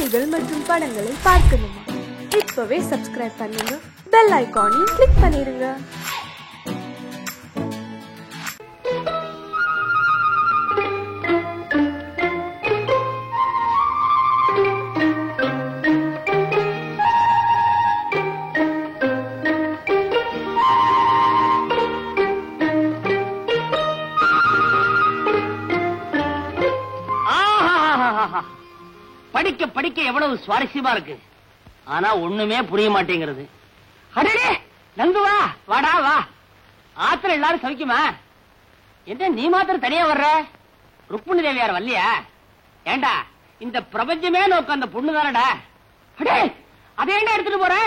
செய்திகள் மற்றும் படங்களை பார்க்கணுமா? இப்பவே சப்ஸ்கிரைப் பண்ணுங்க, பெல் ஐகானையும் கிளிக் பண்ணிருங்க. படிக்க படிக்க எவ்வளவு சுவாரஸ்யமா இருக்கு. ஆனா ஒண்ணுமே புரிய மாட்டேங்கிறது. அடடே நந்துவா, வாடா வா. ஆத்திர எல்லாரும் சவிக்குமா? என்ன நீ மாத்திரம் தனியா வர்ற? ருக்மிணி தேவியார் வரலையா? ஏண்டா இந்த பிரபஞ்சமே நோக்க அந்த பொண்ணு தானடா. அடே அதை ஏண்டா எடுத்துட்டு போற?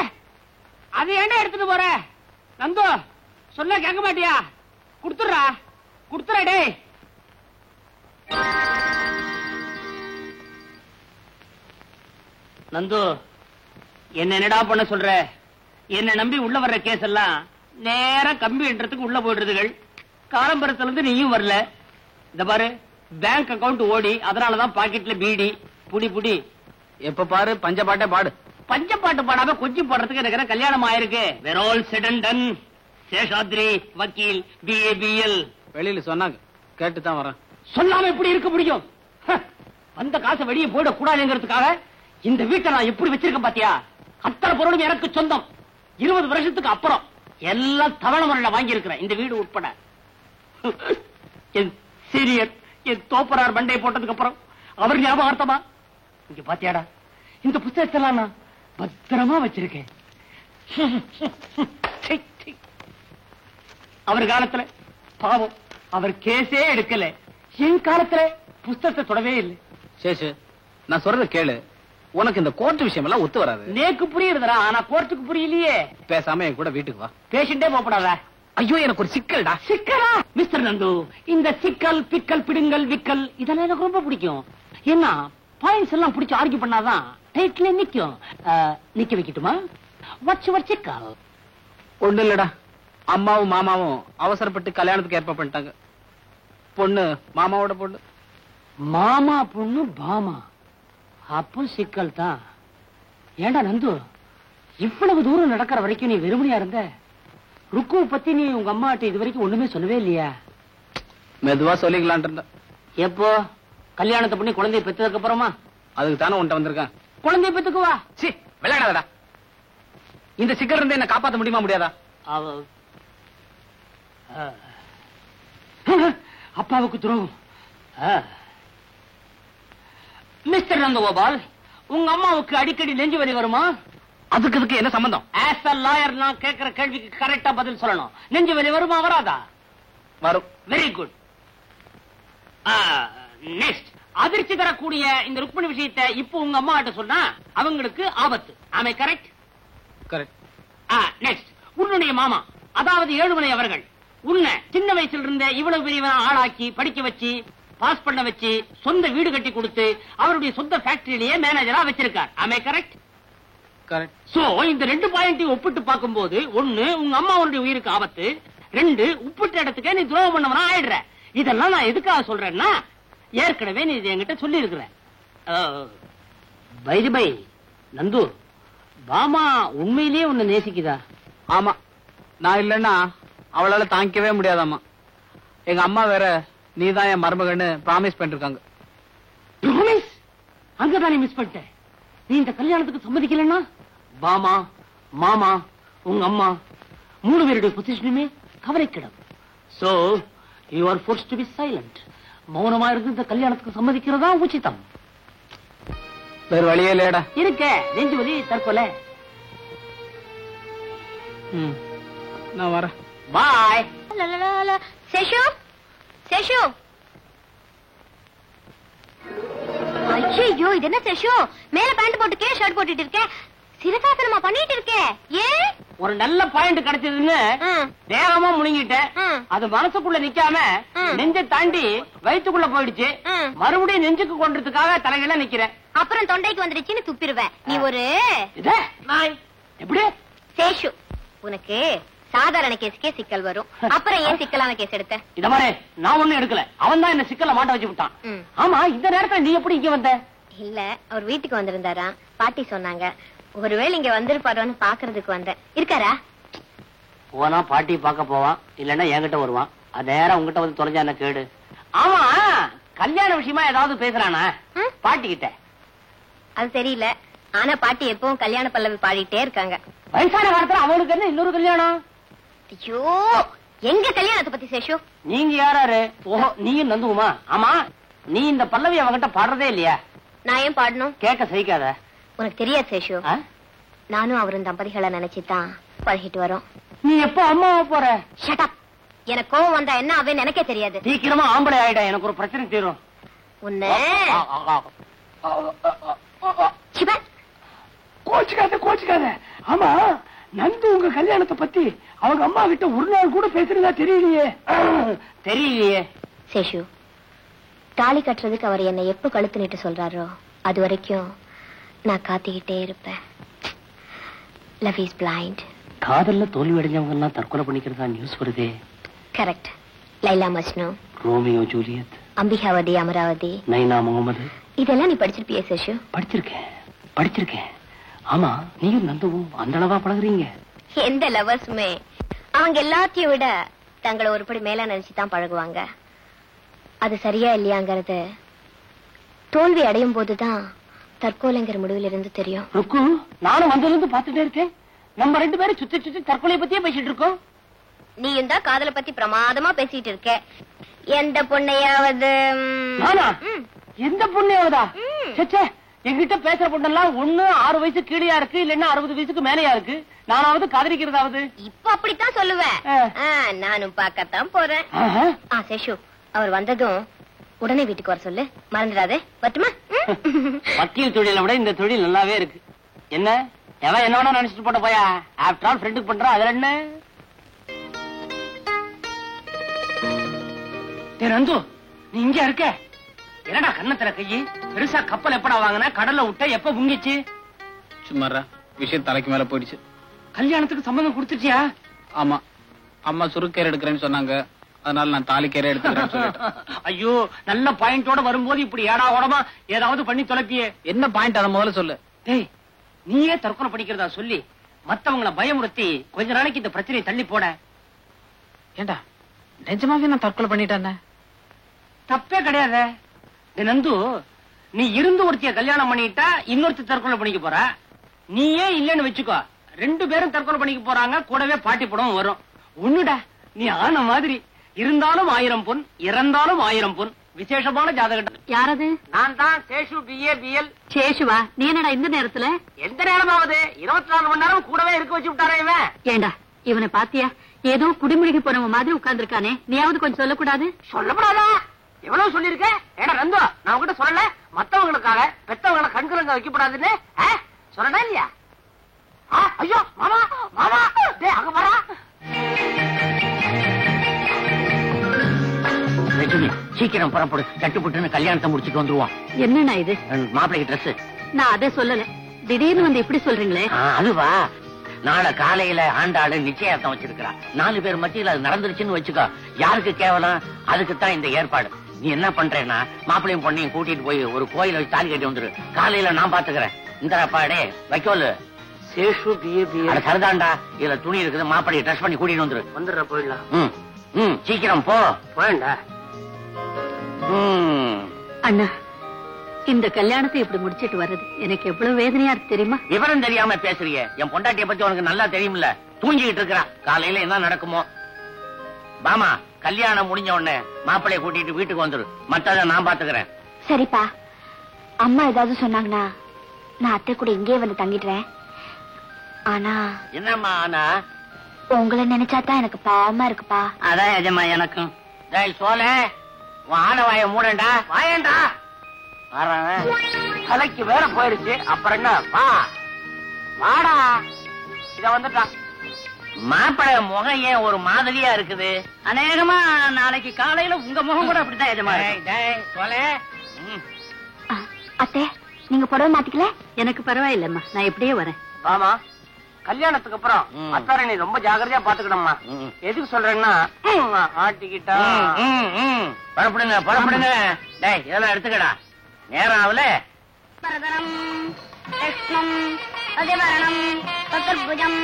அதை ஏண்டா எடுத்துட்டு போற? நந்து சொல்ல கேட்க மாட்டியா? குடுத்துறா குடுத்துறா. டே நந்து, என்னடா பண்ண சொல்ற? என்ன நம்பி உள்ள வர்ற கேஸ் எல்லாம் நேரா கம்பி என்றதுக்கு உள்ள போயிடுறதுகள். காலம்பரத்துல இருந்து நீயும் வரல. இந்த பாரு, பேங்க் அக்கவுண்ட் ஓடி, அதனாலதான் பாக்கெட்ல பீடி. புடி புடி. எப்ப பாரு பஞ்சப்பாட்டே பாடு. பஞ்சப்பாட்டு பாடாம கொஞ்சம் பாடுறதுக்கு எனக்கு கல்யாணம் ஆயிருக்கு. வெரோல் செடன் சேஷாத்ரி வக்கீல் BABL. வெளியில சொன்னாங்க, கேட்டுதான் வரேன். சொல்லாம எப்படி இருக்க முடியும்? அந்த காசை வெளியே போயிட கூடாதுங்கிறதுக்காக இந்த வீட்டை நான் எப்படி வச்சிருக்கேன் பாத்தியா? அத்தனை பொருளும் எனக்கு சொந்தம். 20 வருஷத்துக்கு அப்புறம் எல்லாம் தவணை முறையில வாங்கி இருக்கிறேன், இந்த வீடு உட்பட. என் சீரியர், என் தோப்பரார் மண்டையை போட்டதுக்கு அப்புறம் அவர் ஞாபகார்த்தமா இங்க பாத்தியாடா, இந்த புத்தகத்தெல்லாம் நான் பத்திரமா வச்சிருக்கேன். அவர் காலத்துல பாவம் அவர் கேஸே எடுக்கல. என் காலத்துல புத்தகத்தை தொடவே இல்லை. சேஷு, நான் சொல்றத கேளு. உனக்கு இந்த கோர்ட் விஷயம் எல்லாம் ஒத்து வராது. நேக்கு புரியுதுடா, ஆனா கோர்ட்டுக்கு புரியலையே. பேசாம என் கூட வீட்டுக்கு வா. பேஷண்டே போப்படாத. ஐயோ எனக்கு ஒரு சிக்கல்டா. சிக்கலா? மிஸ்டர் நந்து, இந்த சிக்கல் பிக்கல் பிடுங்கல் விக்கல் இதெல்லாம் எனக்கு ரொம்ப பிடிக்கும். என்ன பாயிண்ட்ஸ் எல்லாம் பிடிச்சு ஆர்கியூ பண்ணாதான் டைட்டில் நிக்கும். நிக்க வைக்கட்டுமா? வாட்ஸ் யுவர் சிக்கல்? ஒண்ணு இல்லடா, அம்மாவும் மாமாவும் அவசரப்பட்டு கல்யாணத்துக்கு ஏற்பாடு பண்ணிட்டாங்க. பொண்ணு மாமாவோட பொண்ணு. மாமா பொண்ணு பாமா, அப்போ சிக்கல் தான். ஏண்டா நந்து, இவ்வளவு தூரம் நடக்கிற வரைக்கும் நீ வெறுமனையா இருந்த? ருக்குவை பத்தி நீ உங்க அம்மா கிட்ட இது வரைக்கும் ஒண்ணுமே சொல்லவே இல்லையா? மெதுவா சொல்லிக்கலான். எப்போ கல்யாணத்தை பண்ணி குழந்தைய பெற்றதுக்கு அப்புறமா? அதுக்கு தானே உன்ட்ட வந்திருக்கேன். குழந்தைய பெற்றுக்குவா. சி விளையாடாதடா. இந்த சிக்கல் இருந்து என்ன காப்பாற்ற முடியுமா முடியாதா? அப்பாவுக்கு துரோகம். மிஸ்டர் நந்தகோபால், உங்க அம்மாவுக்கு அடிக்கடி நெஞ்சு வலி வருமா? அதுக்கு என்ன சம்பந்தம்? ஆஸ் அ லாயர் நான் கேட்கிற கேள்விக்கு கரெக்டா பதில் சொல்லணும். நெஞ்சு வலி வருமா வராதா? வரும். Very good. நெக்ஸ்ட், அதிர்ச்சி தரக்கூடிய இந்த ருக்மிணி விஷயத்தை இப்போ உங்க அம்மா கிட்ட சொன்னா அவங்களுக்கு ஆபத்து. ஆமே கரெக்ட்? கரெக்ட். நெக்ஸ்ட், உன்னுடைய மாமா அதாவது ஏழுமலை அவர்கள் உன்னை சின்ன வயசுல இருந்த இவ்வளவு பெரியவன ஆளாக்கி படிக்க வச்சு பாஸ் பண்ண வச்சு சொந்த வீடு கட்டி கொடுத்து அவருடைய சொந்த ஃபேக்டரியிலேயே மேனேஜரா வச்சிருக்கார். ஆமே கரெக்ட்? கரெக்ட். சோ இந்த ரெண்டு பாயிண்டையும் ஒப்பிட்டு பார்க்கும்போது, ஒண்ணு உங்க அம்மாவுடைய உயிருக்கு ஆபத்து, ரெண்டு உப்பிட்ட இடத்துக்கே நீ துரோகம் பண்ணவனா ஆயிடுற. இதெல்லாம் நான் எதுக்காக சொல்றேன்னா, ஏற்கனவே நீ என்கிட்ட சொல்லி இருக்கிற. பை நந்து, பாமா உண்மையிலேயே உன்னை நேசிக்குதா? ஆமா, நான் இல்லன்னா அவளால தாங்கிக்கவே முடியாதாமா. எங்க அம்மா வேற நீதான் என் மருமகன்னு ப்ராமிஸ் பண்ணிருக்காங்க. ப்ராமிஸ்? அங்கதானே மிஸ் பண்ணிட்ட. நீ இந்த கல்யாணத்துக்கு சம்மதிக்கலன்னா பாமா, மாமா, உங்க அம்மா 3 பேருடைய பொசிஷனுமே கவலைக்கிடம். So you are forced to be silent. மௌனமா இருந்து இந்த கல்யாணத்துக்கு சம்மதிக்கிறதா உச்சிதம். வேற வழியே இல்லடா. இருக்க நெஞ்சு வலி, தற்கொலை. நான் வரேன். பாய். சேஷு, சேஷு. ஐயோ இது என்ன சேஷு, மேல பேண்ட் போட்டுக்கே ஷர்ட் போட்டுட்டு இருக்க, சிரசாசனமா பண்ணிட்டு இருக்க? ஏன்? ஒரு நல்ல பாயிண்ட் கிடைச்சதுன்னு வேகமா முழுங்கிட்டேன். அது மனசுக்குள்ள நிக்காம நெஞ்ச தாண்டி வயிற்றுக்குள்ள போயிடுச்சு. மறுபடியும் நெஞ்சுக்கு கொண்டதுக்காக தலையில நிக்கிறேன். அப்புறம் தொண்டைக்கு வந்துடுச்சுன்னு துப்பிடுவேன். நீ ஒரு நாய். எப்படி சேஷு, உனக்கு சாதாரண கேஸுக்கே சிக்கல் வரும், அப்புறம் ஏன் சிக்கலான கேஸ் எடுத்த? இத மாதிரி நான் ஒண்ணும் எடுக்கல, அவன் தான் என்ன சிக்கல மாட்ட வச்சு விட்டான். ஆமா, இந்த நேரத்துல நீ எப்படி இங்க வந்த? இல்ல, அவர் வீட்டுக்கு வந்திருந்தாரா, பாட்டி சொன்னாங்க. ஒருவேளை இங்க வந்திருப்பாரோன்னு பாக்குறதுக்கு வந்தேன். இருக்காரா? போனா பாட்டி பார்க்க போவான், இல்லன்னா என்கிட்ட வருவான். அது நேரம் உங்ககிட்ட வந்து தொலைஞ்சா என்ன கேடு. ஆமா, கல்யாண விஷயமா ஏதாவது பேசுறானா பாட்டி கிட்ட? அது தெரியல. ஆனா பாட்டி எப்பவும் கல்யாண பல்லவி பாடிட்டே இருக்காங்க. வயசான காலத்துல அவளுக்கு என்ன இன்னொரு கல்யாணம்? ஐயோ, எங்க கல்யாணத்தை பத்தி சேஷு? நீங்க யாராரு? ஓஹோ, நீயும் நந்துமா. ஆமா, நீ இந்த பல்லவி அவகிட்ட பாடுறதே இல்லையா? நான் ஏன் பாடணும்? கேட்க சகிக்காத. உனக்கு தெரியாது சேஷு, நானும் அவரும் தம்பதிகளை நினைச்சுதான் பழகிட்டு வரோம். நீ எப்ப அம்மாவா போற? Shut up. எனக்கு கோவம் வந்தா என்ன ஆவேன்னு எனக்கே தெரியாது. சீக்கிரமா ஆம்பளை ஆயிட, எனக்கு ஒரு பிரச்சனை தீரும். உன்னை கோச்சுக்காத. ஆமா, நந்து உங்க கல்யாணத்தை பத்தி அவங்க அம்மா கிட்ட ஒரு நாள் கூட பேசுறதா தெரியலையே. சேஷு, தாலி கட்டுறதுக்கு அவர் என்னை எப்ப கழுத்து நீட்டு சொல்றாரோ அது வரைக்கும் நான் காத்திக்கிட்டே இருப்பேன். Love is blind. காதல்ல தோல்வி அடைஞ்சவங்க எல்லாம் தற்கொலை பண்ணிக்கிறதா நியூஸ் வருதே. Correct. Laila Majnu, Romeo Juliet, Ambikavathi, Amaravathi, Naina Mohammed, இதெல்லாம் நீ படிச்சிருப்பியே சேஷு? படிச்சிருக்கேன். ஆமா, நீயும் நந்துவும் அந்த அளவா பழகுறீங்க? எந்த லவர்ஸுமே அவங்க எல்லாத்தையும் விட தங்களை ஒருபடி மேல நினைச்சுதான் பழகுவாங்க. அது சரியா இல்லையாங்கிறது தோல்வி அடையும் போதுதான் தற்கொலைங்கிற முடிவில் இருந்து தெரியும். நானும் வந்திருந்து பாத்துட்டே இருக்கேன். நம்ம 2 பேரும் சுத்தி தற்கொலை பத்தியே பேசிட்டு இருக்கோம். நீயும் தான் காதலை பத்தி பிரமாதமா பேசிட்டு இருக்க. எந்த பொண்ணையாவது? எந்த பொண்ணையாவதா? என்கிட்ட பேசுற பொண்ணெல்லாம் ஒண்ணு 6 வயசு கீழயா இருக்கு, இல்லன்னா 60 வயசுக்கு மேலையா இருக்கு. நானாவது காதலிக்கிறதாவது? இப்ப அப்படித்தான் சொல்லுவேன். நானும் பாக்கத்தான் போறேன். சேஷு, அவர் வந்ததும் உடனே வீட்டுக்கு வர சொல்லு, மறந்துடாதே. பட்டுமா? வக்கீல் தொழிலை விட இந்த தொழில் நல்லாவே இருக்கு. என்ன எவன் என்ன வேணா நினைச்சிட்டு போட்ட போயா, ஆஃப்டர் ஆல் ஃப்ரெண்டுக்கு பண்றா. அதுல என்ன? நந்து, நீ இங்க இருக்க? என்னடா கண்ணத்துல கையி? பெருசா கப்பல் எப்படா வாங்கின? கடல்ல விட்ட எப்ப முங்கிச்சு? சும்மாரா, விஷயம் தலைக்கு மேல போயிடுச்சு. கல்யாணத்துக்கு சம்மதம் கொடுத்துட்டியா? ஆமா, அம்மா சுருக்கேர் எடுக்கிறேன்னு சொன்னாங்க, அதனால நான் தாலிக்கேரே எடுத்துக்கிறேன். ஐயோ, நல்ல பாயிண்டோட வரும்போது இப்படி ஏடா ஓடமா ஏதாவது பண்ணி தொலைப்பியே. என்ன பாயிண்ட் அத முதல்ல சொல்லு. டேய், நீயே தற்கொலை பண்ணிக்கிறதா சொல்லி மத்தவங்களை பயமுறுத்தி கொஞ்ச நாளைக்கு இந்த பிரச்சனையை தள்ளி போட. ஏண்டா, நிஜமாவே நான் தற்கொலை பண்ணிட்டேன்? தப்பே கிடையாது. நந்து, நீ இருந்து ஒருத்திய கல்யாணம் பண்ணிட்டா இன்னொருத்தி தற்கொலை பண்ணிக்க போற. நீயே இல்லன்னு வச்சுக்கோ, 2 பேரும் தற்கொலை பண்ணிக்க போறாங்க. கூடவே பாட்டி படம் வரும். ஒண்ணுடா, நீ ஆன மாதிரி இருந்தாலும் 1000 பொன், இறந்தாலும் 1000 பொன். விசேஷமான ஜாதகம். யாரது? நான் தான் சேஷு, BA BL. சேஷுவா? நீ என்னடா இந்த நேரத்துல? எந்த நேரமாவது 24 மணி நேரம் கூடவே இருக்க வச்சு விட்டாரே இவன். ஏண்டா, இவனை பாத்தியா? ஏதோ குடிமுழுகி போனவன் மாதிரி உட்கார்ந்துருக்கானே. நீயாவது கொஞ்சம் சொல்லக்கூடாது? சொல்லக்கூடாதா? எவ்வளவு சொல்லிருக்க? ஏடா நந்து, நான் உங்ககிட்ட சொல்லல மத்தவங்களுக்காக பெத்தவங்களை கண்குலங்க வைக்கப்படாதுன்னு? சொல்லடா இல்லையா? ஐயோ மாமா, மாமா, டேய் அங்க வரா. சீக்கிரம் புறப்படு, தட்டுப்புட்டுன்னு கல்யாணத்தை முடிச்சுட்டு வந்துருவான். என்னண்ணா இது? மாப்பிள்ளைக்கு ட்ரெஸ். நான் அதை சொல்லல, திடீர்னு வந்து இப்படி சொல்றீங்களே. அதுவா, நாளை காலையில ஆண்டாளு நிச்சயார்த்தம் வச்சிருக்கா. 4 பேர் மத்தியில அது நடந்துருச்சுன்னு வச்சுக்கோ, யாருக்கு கேவலம்? அதுக்குத்தான் இந்த ஏற்பாடு. நீ என்ன பண்றேன்னா, மாப்பிள்ளையும் பொண்ணையும் கூட்டிட்டு போய் ஒரு கோயில வச்சு தாலி கட்டி வந்துரு. காலையில நான் பாத்துக்கிறேன். இந்த பாடே வைக்கோலு. சேஷு சரிதான்டா, இதுல துணி இருக்குது. மாப்பிள்ளையை ட்ரெஸ் பண்ணி கூட்டிட்டு வந்துரு. வந்துடுற போயிடலாம். சீக்கிரம் போ. போயண்டா. அண்ணா, இந்த கல்யாணத்தை இப்படி முடிச்சிட்டு வர்றது எனக்கு எவ்வளவு வேதனையா இருக்கு தெரியுமா? விவரம் தெரியாம பேசுறீங்க. என் பொண்டாட்டிய பத்தி உனக்கு நல்லா தெரியும்ல. தூங்கிட்டு இருக்கா. காலையில என்ன நடக்குமோ? பாமா, கல்யாணம் முடிஞ்ச உடனே மாப்பிள்ளைய கூட்டிட்டு வீட்டுக்கு வந்துரு. மத்தத நான் பாத்துக்கிறேன். சரிப்பா. அம்மா ஏதாவது சொன்னாங்கன்னா நான் அத்தை கூட இங்கே வந்து தங்கிடுறேன். ஆனா என்னம்மா? ஆனா உங்களை நினைச்சாதான் எனக்கு பாவமா இருக்குப்பா. அதான் எஜமா எனக்கும். சோழ, உன் ஆனவாய மூடண்டா. வாயண்டா. தலைக்கு வேற போயிருச்சு. அப்புறம் என்ன? வாடா. இத வந்துட்டான். மாப்பிள முகம் ஏன் ஒரு மாதிரியா இருக்குது? அநேகமா நாளைக்கு காலையில உங்க முகம் கூட அப்படித்தான் எஜமா. அத்தை, நீங்க புடவை மாத்திக்கல? எனக்கு பரவாயில்லம்மா, நான் எப்படியே வரேன். ஆமா, கல்யாணத்துக்கு அப்புறம் அத்தாரை நீ ரொம்ப ஜாகிரதையா பாத்துக்கணும்மா. எதுக்கு சொல்றேன்னா, ஆட்டிக்கிட்டா பரப்படுங்க. டேய், இதெல்லாம் எடுத்துக்கடா. நேரம் ஆகல, பரதரம் விஷ்ணும் அதிவரணம் சதுர்புஜம்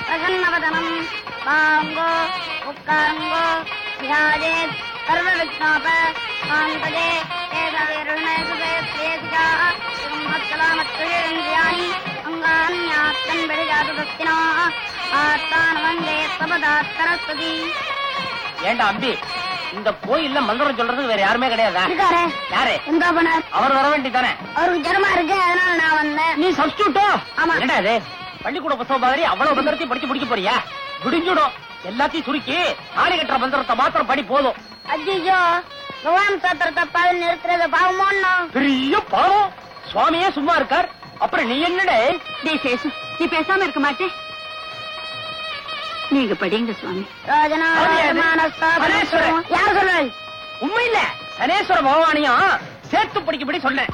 பிரசன்னவதனம் பாங்கோ உட்காங்கோ விராஜேத் சர்வ விக்னோப சாந்ததே ஏகவீருணேசுதேசிகாமத்கலாமத்விரேந்திரியாணி அங்கான்யாத்தன் பெரிஜாதுதஸ்தினோ ஆத்தான் வந்தே சபதாத்தரஸ்துதி. ஏண்டா அம்பி, இந்த கோயில்ல மந்திரம் சொல்றதுக்கு வேற யாருமே கிடையாதா? யாரு? அவர் வர வேண்டிதானே? அவருக்கு ஜரமா இருக்கு, அதனால நான் வந்தேன். நீ சப்ஸ்டியூட்டோ? ஆமா. என்னடா இது பள்ளிக்கூட புத்தகம் மாதிரி அவ்வளவு மந்திரத்தையும் படிச்சு முடிக்க போறியா? விடிஞ்சுடும். எல்லாத்தையும் சுருக்கி தாலி கட்டுற மந்திரத்தை மாத்திரம் படி போதும். அஜிஜோ, பகவான் சாத்திரத்தை பால் நிறுத்துறது பாவமோன்னா? பெரிய பாவம். சுவாமியே சும்மா இருக்கார், அப்புறம் நீ என்னடே? நீ பேசாம இருக்க மாட்டே. நீங்க படிங்க சுவாமி. யார் சொல்ல? உண்மை இல்ல, சனேஸ்வர பகவானையும் சேர்த்து படிக்கப்படி சொன்னேன்.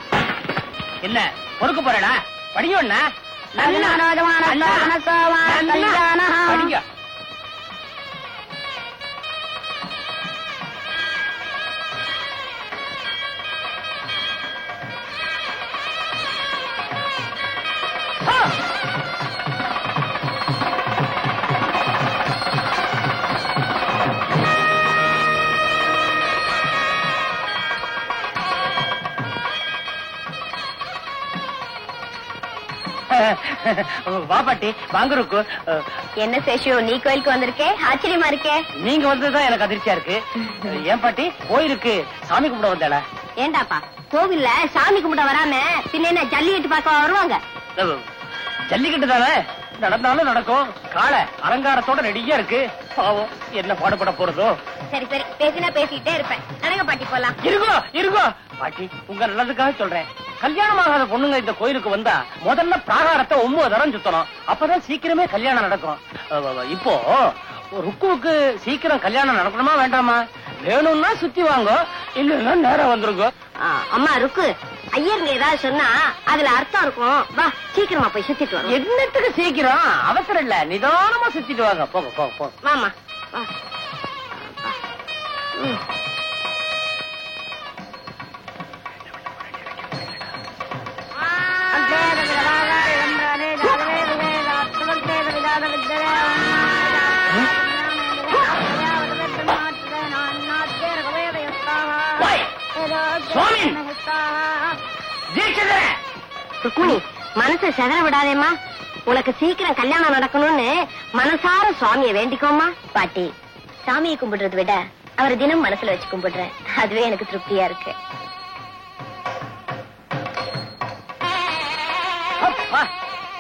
என்ன பொறுக்க போறடா? படிங்க. படிங்க. வா பாட்டி, வாங்க ருக்கு. என்ன சேஷு, நீ கோயிலுக்கு வந்திருக்கே, ஆச்சரியமா இருக்கே. நீங்க வந்ததுதான் எனக்கு அதிர்ச்சியா இருக்கு. ஏன் பாட்டி, கோயிலுக்கு சாமி கும்பிட வந்தாளா? ஏண்டாப்பா, கோவில்ல சாமி கும்பிட வராம பின்ன என்ன ஜல்லிக்கட்டு பார்க்க வருவாங்க? ஜல்லிக்கட்டு தானே, நடந்தாலும் நடக்கும். காலை அலங்காரத்தோட ரெடியா இருக்கு. பாவம், என்ன பாடுபட போறதோ. சரி சரி, பேசினா பேசிக்கிட்டே இருப்பேன். நடங்க பாட்டி, போலாம். இருக்கோ பாட்டி, உங்க நல்லதுக்காக சொல்றேன். கல்யாணம் ஆகாத பொண்ணுங்க இந்த கோயிலுக்கு வந்தா முதல்ல பிராகாரத்தை 9 தரம் சுத்தணும். அப்பதான் சீக்கிரமே கல்யாணம் நடக்கும். இப்போ ருக்குவுக்கு சீக்கிரம் கல்யாணம் நடக்கணுமா வேண்டாமா? வேணும்னா சுத்தி வாங்க, இல்லன்னா நேரம் வந்துருங்க. அம்மா ருக்கு, ஐயருங்க ஏதாவது சொன்னா அதுல அர்த்தம் இருக்கும். வா, சீக்கிரமா போய் சுத்திட்டு வா. என்னத்துக்கு சீக்கிரம்? அவசரம் இல்ல, நிதானமா சுத்திட்டு வாங்க. போங்க போங்க போங்க. வாமா. ருக்மிணி, மனசை செதற விடாதேம்மா. உனக்கு சீக்கிரம் கல்யாணம் நடக்கணும்னு மனசார சுவாமிய வேண்டிக்கோமா. பாட்டி, சாமியை கும்பிடுறத விட அவரை தினம் மனசுல வச்சு கும்பிடுறேன். அதுவே எனக்கு திருப்தியா இருக்கு.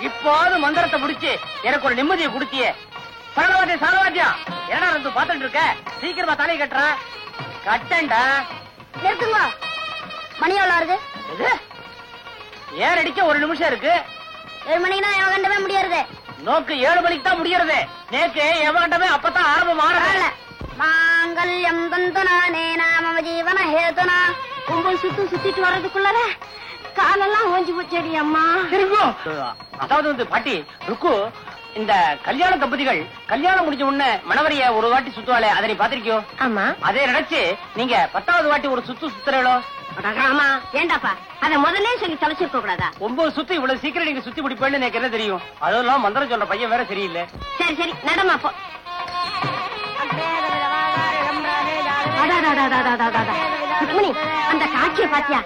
இப்போது மந்திரத்தை முடிச்சு எனக்கு ஒரு நிம்மதியை கொடுத்தியே. சாலவாத்தியம் ஏன்னா இருந்து பாத்துட்டு இருக்க, சீக்கிரமா தலையை கட்டுற. கட்டண்டா. நிறுத்துங்க. மணி எவ்வளவு வருது? ஏன் அடிக்க 1 நிமிஷம் இருக்கு. 7 மணிக்கு தான் எவகண்டவே முடியாது. நோக்கு 7 மணிக்கு தான் முடியறது. நேக்கு எவகண்டவே அப்பதான் ஆரம்பம் ஆரம்ப. மாங்கல்யம் தந்துனானே நாம ஜீவன ஹேதுனா. கும்பல் சுத்திட்டு வர்றதுக்குள்ளர காலெல்லாம் ஓஞ்சி போச்சடி அம்மா. அதாவது வந்து பாட்டி, ருக்கு, இந்த கல்யாண தம்பதிகள் கல்யாணம் முடிஞ்ச உடனே மணவரைய ஒரு வாட்டி சுத்துவாளே, அதை நீ பாத்திருக்கியோ? ஆமா. அதே நினைச்சு நீங்க 10வது வாட்டி ஒரு சுத்துறீங்களோ? ஆமா. ஏண்டாப்பா, அத முதல்ல சொல்லி தொலைச்சிருக்க கூடாதா? 9 சுத்து இவ்வளவு சீக்கிரம் நீங்க சுத்தி முடிப்பேன்னு எனக்கு என்ன தெரியும்? அதெல்லாம் மந்திரம் சொல்ற பையன் வேற சரியில்லை. சரி சரி, நடமா போ. ருக்மிணி, அந்த காட்சியை பாத்தியா?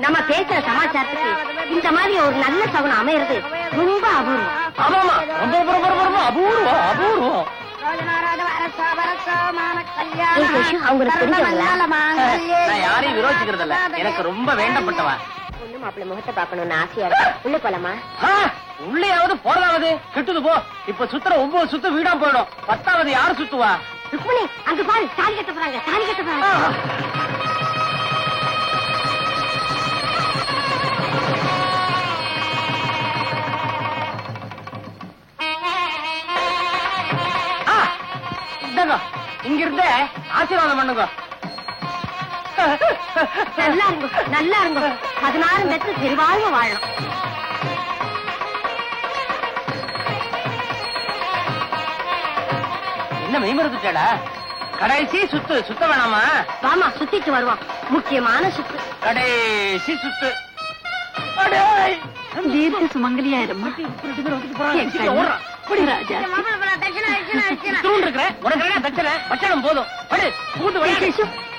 நம்ம பேசுற சமாச்சாரத்துக்கு இந்த மாதிரி ஒரு நல்ல சகுனம் அமையறது ரொம்ப அபூர்வம். ஆமாமா, ரொம்ப அபூர்வம். நான் யாரையும் விரோதிக்கிறது இல்ல, எனக்கு ரொம்ப வேண்டப்பட்டவா. பொண்ணு மாப்பிள்ள முகத்தை பாக்கணும்னு ஆசையா இருக்கு. உள்ள போலாமா? உள்ளேயாவது போறதாவது கிட்டுது போ. இப்ப சுத்துற 9 சுத்து வீடா போயிடும். 10வது யாரு சுத்துவா? ருக்மிணி, அங்க பாரு, தாலி கட்ட போறாங்க. இங்க இருந்தே ஆசீர்வாதம் பண்ணுங்க. நல்லா இருங்க. 16 பெற்று பெருவாழ்வு வாழணும். என்ன மெய்மறந்துட்டா? கடைசி சுத்த வேணாமா? வாமா, சுத்திட்டு வருவோம். முக்கியமான சுத்து, கடைசி சுத்து. தீர்க்க சுமங்கலியாயிரம்மா ராஜா போதும்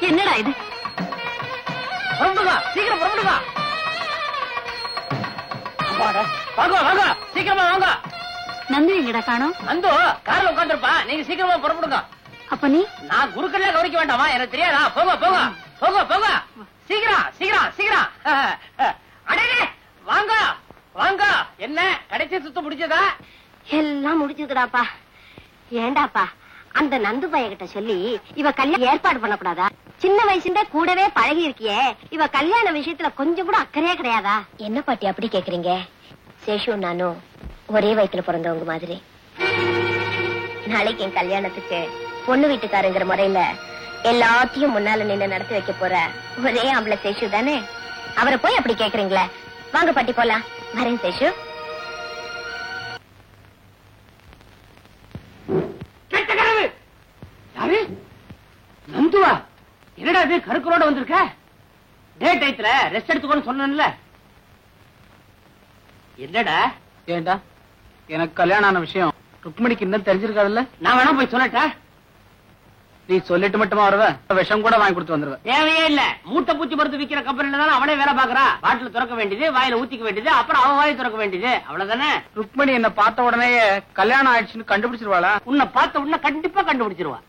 என்னடா இது சீக்கிரம் புறப்படுங்க. சீக்கிரமா வாங்க. நந்து எங்கடா காணோம்? நந்து கார்ல உட்காந்துருப்பா. நீங்க சீக்கிரமா புறப்படுங்க. அப்ப நீ நான் குருக்கள்ல கவனிக்க வேண்டாமா? எனக்கு தெரியாதா? போங்க போங்க போங்க போங்க. சீக்கிரம் சீக்கிரம் சீக்கிரம். அடே வாங்க வாங்க. என்ன கடைசி சுத்த முடிச்சதா? எல்லாம் முடிஞ்சதுடாப்பா. ஏண்டாப்பா அந்த நந்து பையகிட்ட சொல்லி இவ கல்யாணம் ஏற்பாடு பண்ணக்கூடாதா? சின்ன வயசுல கூடவே பழகி இருக்கியே, இவ கல்யாண விஷயத்துல கொஞ்சம் கூட அக்கறையே கிடையாதா? என்ன பாட்டி அப்படி கேக்குறீங்க? சேஷு நானும் ஒரே வயித்துல பிறந்தவங்க மாதிரி. நாளைக்கு என் கல்யாணத்துக்கு பொண்ணு வீட்டுக்காரங்கிற முறையில எல்லாத்தையும் முன்னால நின்று நடத்தி வைக்க போற ஒரே ஆம்பளை சேஷு தானே. அவரை போய் அப்படி கேக்குறீங்களே. வாங்க பாட்டி போலாம். வரேன் சேஷு. யாரு? நந்துவா? என்னடா இது கருக்கரோட வந்திருக்க? டே டைத்துல ரெஸ்ட் எடுத்துக்கோன்னு சொன்னேன்ல. என்னடா? ஏண்டா எனக்கு கல்யாணம் ஆன விஷயம் ருக்மணிக்கு இன்னும் தெரிஞ்சிருக்காதுல்ல? நான் வேணா போய் சொல்லட்டா? நீ சொல்லிட்டு மட்டுமா வருவ? விஷம் கூட வாங்கி கொடுத்து வந்துருவ. தேவையே இல்ல. மூட்டை பூச்சி மருந்து விக்கிற கம்பெனில தானே அவனே வேலை பாக்குறா. பாட்டில் திறக்க வேண்டியது, வாயில ஊத்திக்க வேண்டியது, அப்புறம் அவன் வாயை திறக்க வேண்டியது, அவ்வளவுதானே. ருக்மணி என்ன பார்த்த உடனே கல்யாணம் ஆயிடுச்சுன்னு கண்டுபிடிச்சிருவாளா? உன்னை பார்த்த உடனே கண்டிப்பா கண்டுபிடிச்சிருவா.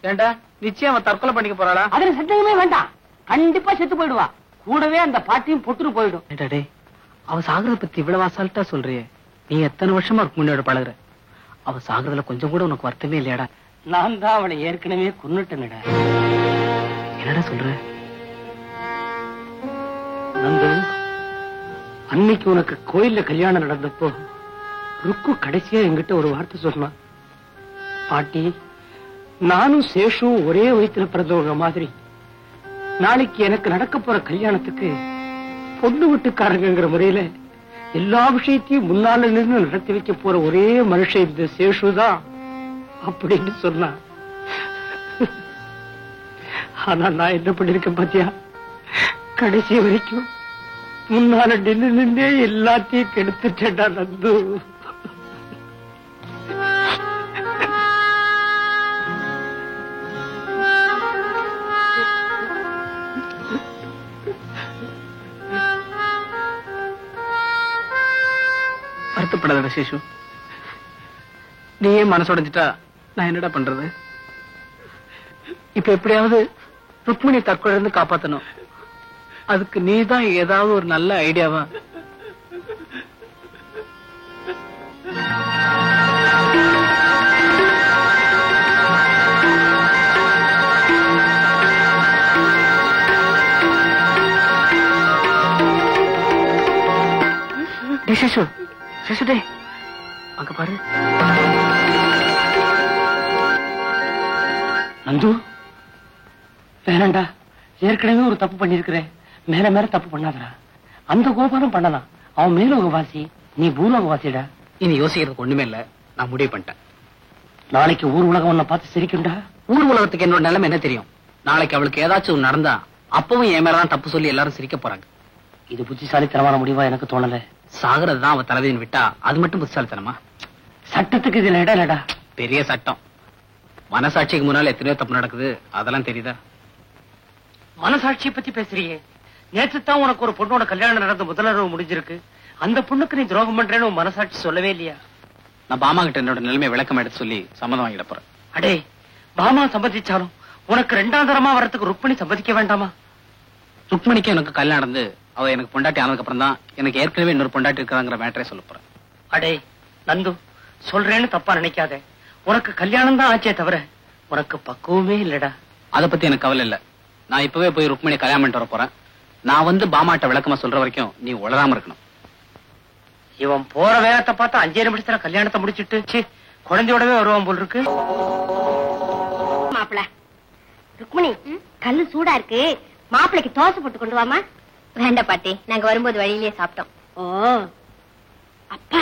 ஏண்டா நிச்சயம் அவன் தற்கொலை பண்ணிக்க போறாளா? அதுல சந்தேகமே வேண்டாம். கண்டிப்பா செத்து போயிடுவா. கூடவே அந்த பாட்டியும் பொட்டுரு போயிடும். டே அவ சாகுறத பத்தி இவ்வளவு அசால்ட்டா சொல்றியே. நீ எத்தனை வருஷமா ருக்மணியோட பழகுற. அவ சாகுறதுல கொஞ்சம் கூட உனக்கு வருத்தமே இல்லையாடா? நான் தான் அவளை ஏற்கனவே கொன்னுட்டேன்டா. என்னடா சொல்ற? நந்து, அன்னைக்கு உனக்கு கோயில்ல கல்யாணம் நடந்தப்போ ருக்கு கடைசியா என்கிட்ட ஒரு வார்த்தை சொன்னான். பாட்டி, நானும் சேஷும் ஒரே வயித்துல பிறந்தவங்க மாதிரி நாளைக்கு எனக்கு நடக்க போற கல்யாணத்துக்கு பொண்ணு வீட்டுக்காரங்கிற முறையில எல்லா விஷயத்தையும் முன்னால நின்று நடத்தி வைக்க போற ஒரே மனுஷன் இந்த சேஷுதான் அப்படின்னு சொன்னா. ஆனா நான் என்ன பண்ணிருக்கேன் பாத்தியா? கடைசி வரைக்கும் முன்னால நின்று எல்லாத்தையும் கெடுத்துட்டேன்டா நந்து. வருத்தப்படாத சேஷு. நீயே மனசுடைஞ்சிட்டா நான் என்னடா பண்றது? இப்ப எப்படியாவது ருக்மணி தற்கொலை இருந்து காப்பாத்தணும். அதுக்கு நீதான் ஏதாவது ஒரு நல்ல ஐடியாவா? சேஷு சேஷு டே அங்க பாரு. நந்து, வேணாண்டா. ஏற்கனவே ஒரு தப்பு பண்ணிருக்கிறேன். மேல மேல தப்பு பண்ணாதடா. அந்த கோபாலம் பண்ணலாம். அவன் மேலோகவாசி, நீ பூலோகவாசிடா. இனி யோசிக்கிறதுக்கு ஒண்ணுமே இல்ல. நான் முடிவு பண்ணிட்டேன். நாளைக்கு ஊர் உலகம் உன்னை பார்த்து சிரிக்கும்டா. ஊர் உலகத்துக்கு என்னோட நிலைமை என்ன தெரியும்? நாளைக்கு அவளுக்கு ஏதாச்சும் நடந்தா அப்பவும் என் மேலதான் தப்பு சொல்லி எல்லாரும் சிரிக்க போறாங்க. இது புத்திசாலித்தனமான முடிவா எனக்கு தோணல. சாகரதுதான் அவ தலைவின்னு விட்டா அது மட்டும் புத்திசாலித்தனமா? சட்டத்துக்கு இதுல இடம் இல்லடா. பெரிய சட்டம். மனசாட்சிக்கு முன்னால எத்தனையோ தப்பு நடக்குது. அதெல்லாம் தெரியுதா? மனசாட்சியை பத்தி பேசுறியே. நேற்று தான் உனக்கு ஒரு பொண்ணோட கல்யாணம் நடந்த முதலரவு முடிஞ்சிருக்கு. அந்த பொண்ணுக்கு நீ துரோகம் பண்றேன்னு உன் மனசாட்சி சொல்லவே இல்லையா? நான் பாமா கிட்ட என்னோட நிலைமை விளக்கம் எடுத்து சொல்லி சம்மதம் வாங்கிட போறேன். அடே, பாமா சம்மதிச்சாலும் உனக்கு ரெண்டாம் தரமா வரத்துக்கு ருக்மணி சம்மதிக்க வேண்டாமா? ருக்மணிக்கு எனக்கு கல்யாணம் நடந்து அவ எனக்கு பொண்டாட்டி ஆனதுக்கு அப்புறம் தான் எனக்கு ஏற்கனவே இன்னொரு பொண்டாட்டி இருக்கிறாங்கிற மேட்டரே சொல்ல போறேன். அடே நந்து, சொல்றேன்னு தப்பா நினைக்காத. உனக்கு கல்யாணம் தான் ஆச்சே தவிர உனக்கு பக்குவமே இல்லடா. அதை பத்தி எனக்கு கவலை இல்ல. நான் இப்பவே போய் ருக்மணி கல்யாணம் பண்ணிட்டு வர போறேன். நான் வந்து பாமாட்ட விளக்கமா சொல்ற வரைக்கும் நீ உளராம இருக்கணும். இவன் போற வேகத்தை பார்த்தா 5 நிமிஷத்துல கல்யாணத்தை முடிச்சிட்டு குழந்தையோடவே வருவான் போல் இருக்கு. மாப்பிள ருக்மணி, கல்லு சூடா இருக்கு. மாப்பிளைக்கு தோசை போட்டு கொண்டு வாமா. வேண்டாம் பாட்டி, நாங்க வரும்போது வழியிலேயே சாப்பிட்டோம். ஓ அப்பா,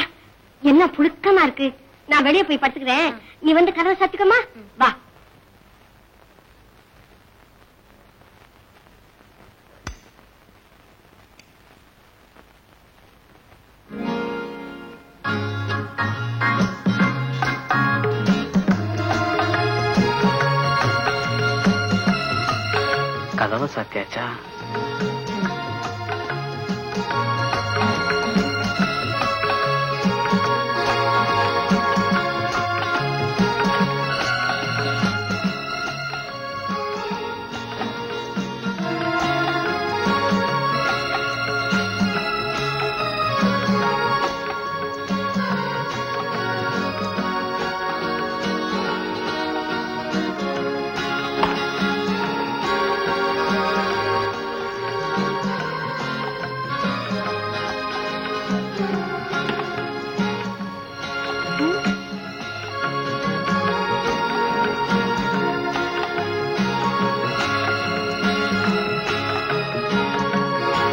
என்ன புழுக்கமா இருக்கு. நான் வெளியே போய் படுத்துக்கிறேன். நீ வந்து கதவை சாத்திக்கமா. வா. சாத்தியாச்சா?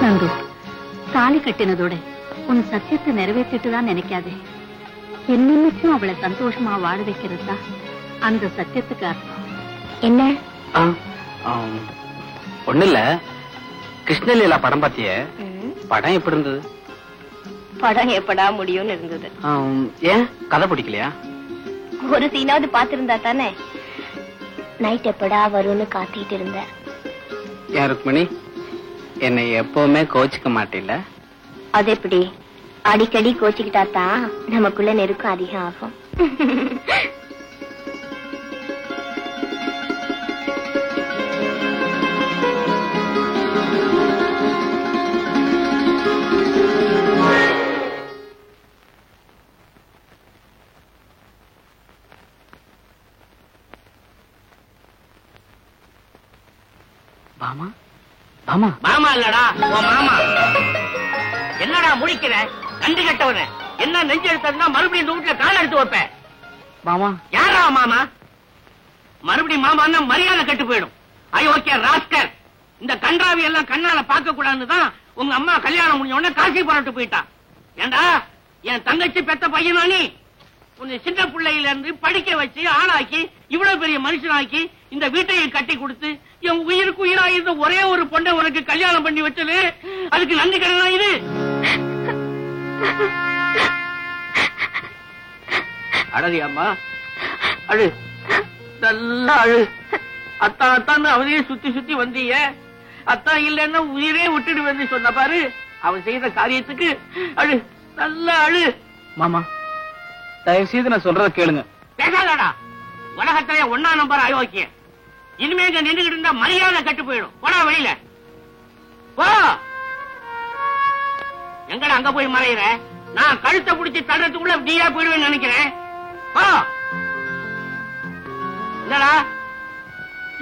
நந்து, தாலி கட்டினதோட உன் சத்தியத்தை நிறைவேற்றிட்டு தான் நினைக்காதே. என்னைக்கும் அவளை சந்தோஷமா வாழ வைக்கிறது தான் அந்த சத்தியத்துக்கு அர்த்தம். என்ன? ஒண்ணு இல்ல, கிருஷ்ணலீலா படம் பாத்திய? படம் எப்படி இருந்தது? படம் எப்படா முடியும்னு இருந்தது. ஏன் கதை பிடிக்கலையா? ஒரு சீனாவது பாத்திருந்தா தானே. நைட் எப்படா வரும்னு காத்திட்டு இருந்த. ஏன் ருக்மணி, என்னை எப்பவுமே கோச்சிக்க மாட்டில்ல? அது எப்படி? அடிக்கடி கோச்சிக்கிட்டா தான் நமக்குள்ள நெருக்கம் அதிகம் ஆகும். பாமா பாமா மாமா இல்லடா உன் மாமா. என்னடா முடிக்கிற நன்றி கட்டவன? என்ன நெஞ்சு எடுத்ததுன்னா மறுபடியும் இந்த வீட்டுல கால எடுத்து வைப்பேன். மாமா யாரா மாமா? மறுபடியும் மாமான்னா மரியாதை கட்டு போயிடும். அயோக்கிய ராஸ்கர். இந்த கன்றாவி எல்லாம் கண்ணால பார்க்க கூடாதுன்னு தான் உங்க அம்மா கல்யாணம் முடிஞ்ச உடனே காசி புறட்டு போயிட்டா. ஏண்டா என் தங்கச்சி பெத்த பையனா நீ? உன்னை சின்ன பிள்ளையில இருந்து படிக்க வச்சு ஆளாக்கி இவ்வளவு பெரிய மனுஷனாக்கி இந்த வீட்டையை கட்டி கொடுத்து என் உயிருக்கு உயிரா இருந்த ஒரே ஒரு பொண்ணை உனக்கு கல்யாணம் பண்ணி வச்சது அதுக்கு நன்றி கடனா இது? அழகு அம்மா, அழு, நல்லா அழு. அத்தான் அத்தான்னு அவனையே சுத்தி சுத்தி வந்தீங்க. அத்தான் இல்லைன்னா உயிரே விட்டுடுவேன்னு சொன்ன பாரு. அவன் செய்த காரியத்துக்கு அழு, நல்லா அழு. மாமா, தயவு செய்து நான் சொல்றத கேளுங்க. பேசாதடா. உலகத்திலே 1ஆம் நம்பர் அயோக்கிய. இனிமே இங்க நின்றுகிட்டு இருந்தா மரியாதை கட்டு போயிடும். போடா வெளியில போ. எங்கடா அங்க போய் மறையிற? நான் கழுத்தை பிடிச்சி தள்ளுறதுக்குள்ள நீயா போயிடுவேன்னு நினைக்கிறேன். என்னடா